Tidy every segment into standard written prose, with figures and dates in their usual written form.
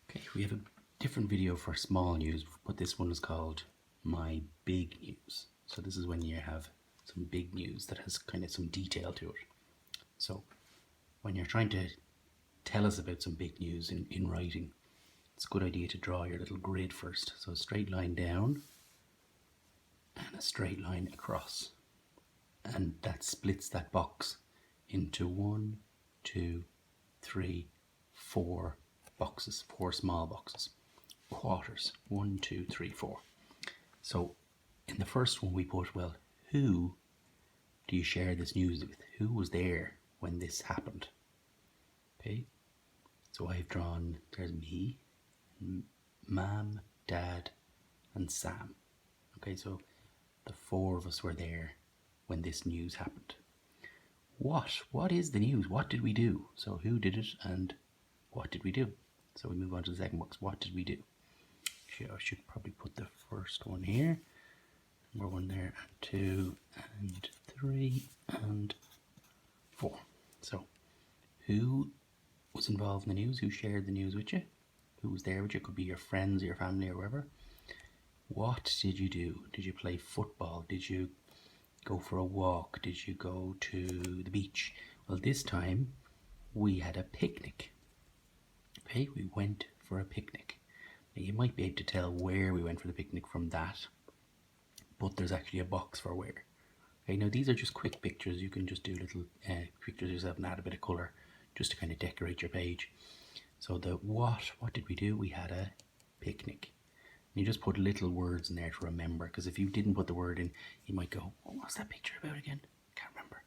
Okay, we have a different video for small news, but this one is called My Big News. So this is when you have some big news that has kind of some detail to it. So when you're trying to tell us about some big news in writing, it's a good idea to draw your little grid first. So a straight line down and a straight line across. And that splits that box into 1, 2, 3, 4 boxes, 4 small boxes. Quarters, 1, 2, 3, 4. So in the first one we put, well, who do you share this news with? Who was there when this happened? Okay, so I've drawn, there's me, Mum, Dad, and Sam. Okay, so the 4 of us were there when this news happened. What is the news? What did we do? So who did it and what did we do? So we move on to the second box. What did we do? I should probably put the first one here. Number 1 there, and 2, and 3, and 4. So who was involved in the news? Who shared the news with you? Who was there with you? It could be your friends, your family, or whoever. What did you do? Did you play football? Did you go for a walk? Did you go to the beach? Well, this time we had a picnic. Okay, we went for a picnic. Now, you might be able to tell where we went for the picnic from that, but there's actually a box for where. Okay, now these are just quick pictures. You can just do little pictures yourself and add a bit of colour just to kind of decorate your page. So the what did we do? We had a picnic. And you just put little words in there to remember, because if you didn't put the word in, you might go, oh, what's that picture about again? Can't remember.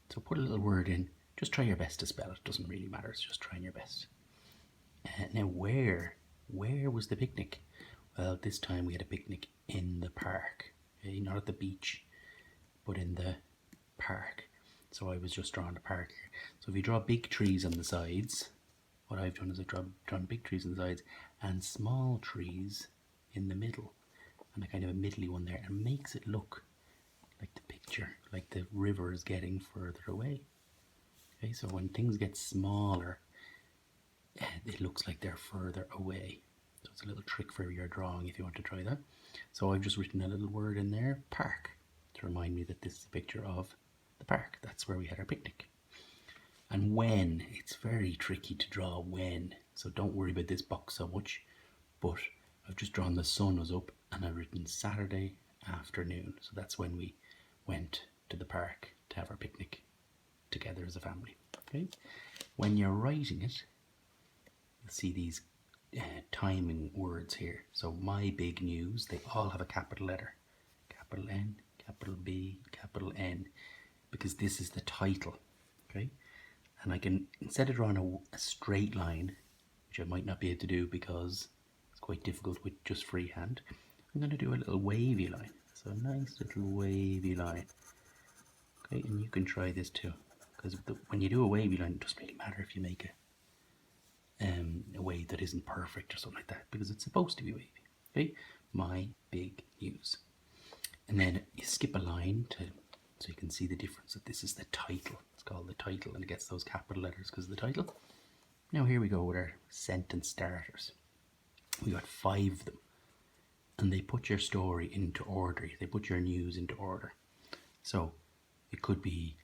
So put a little word in. Just try your best to spell it. Doesn't really matter. It's just trying your best. Now where was the picnic? Well, this time we had a picnic in the park. Okay? Not at the beach, but in the park. So I was just drawing the park here. So if you draw big trees on the sides, what I've done is I've drawn big trees on the sides and small trees in the middle, and a kind of a middly one there, and makes it look like the picture, like the river is getting further away. Okay, so when things get smaller, it looks like they're further away. So it's a little trick for your drawing if you want to try that. So I've just written a little word in there, park, to remind me that this is a picture of the park. That's where we had our picnic. And when, it's very tricky to draw when, so don't worry about this box so much, but I've just drawn the sun was up and I've written Saturday afternoon. So that's when we went to the park to have our picnic together as a family. Okay. When you're writing it, you'll see these timing words here. So my big news, they all have a capital letter. Capital N, capital B, capital N, because this is the title. Okay. And I can, instead of drawing a straight line, which I might not be able to do because it's quite difficult with just freehand, I'm going to do a little wavy line. So a nice little wavy line. Okay, and you can try this too, because when you do a wavy line, it doesn't really matter if you make a wave that isn't perfect or something like that, because it's supposed to be wavy. Okay, my big news. And then you skip a line so you can see the difference, that this is the title. It's called the title, and it gets those capital letters because of the title. Now here we go with our sentence starters. We got 5 of them, and they put your story into order. They put your news into order. So it could be,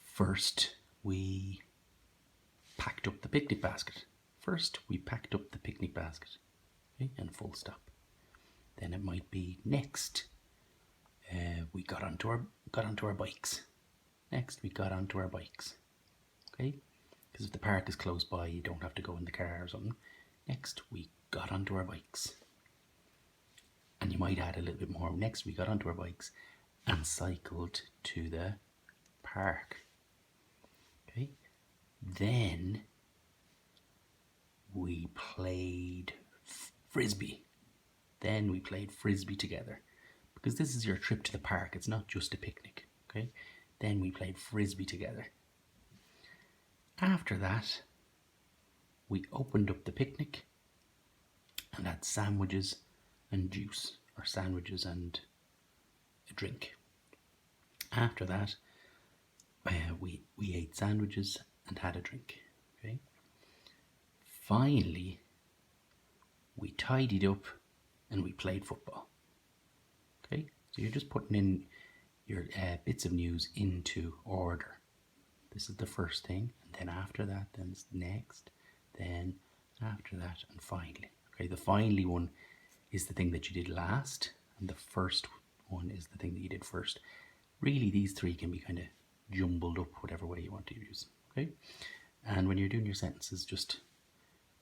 first we packed up the picnic basket. First we packed up the picnic basket. Okay, and full stop. Then it might be, next we got onto our bikes. Next we got onto our bikes. Okay, because if the park is close by, you don't have to go in the car or something. Next we got onto our bikes. And you might add a little bit more. Next we got onto our bikes and cycled to the park. Okay, then we played frisbee. Then we played frisbee together, because this is your trip to the park. It's not just a picnic. Okay, then we played frisbee together. After that, we opened up the picnic and had sandwiches and juice, or sandwiches and a drink. After that, we ate sandwiches and had a drink. Okay. Finally, we tidied up, and we played football. Okay, so you're just putting in your bits of news into order. This is the first thing, and then after that, then it's next, then after that, and finally. Okay, the finally one is the thing that you did last, and the first one is the thing that you did first. Really, these three can be kind of jumbled up whatever way you want to use. Okay, and when you're doing your sentences, just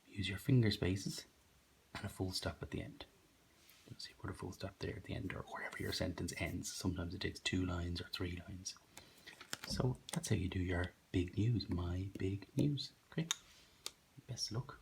use your finger spaces and a full stop at the end. So you put a full stop there at the end, or wherever your sentence ends. Sometimes it takes 2 lines or 3 lines. So that's how you do your big news, my big news. Okay, best of luck.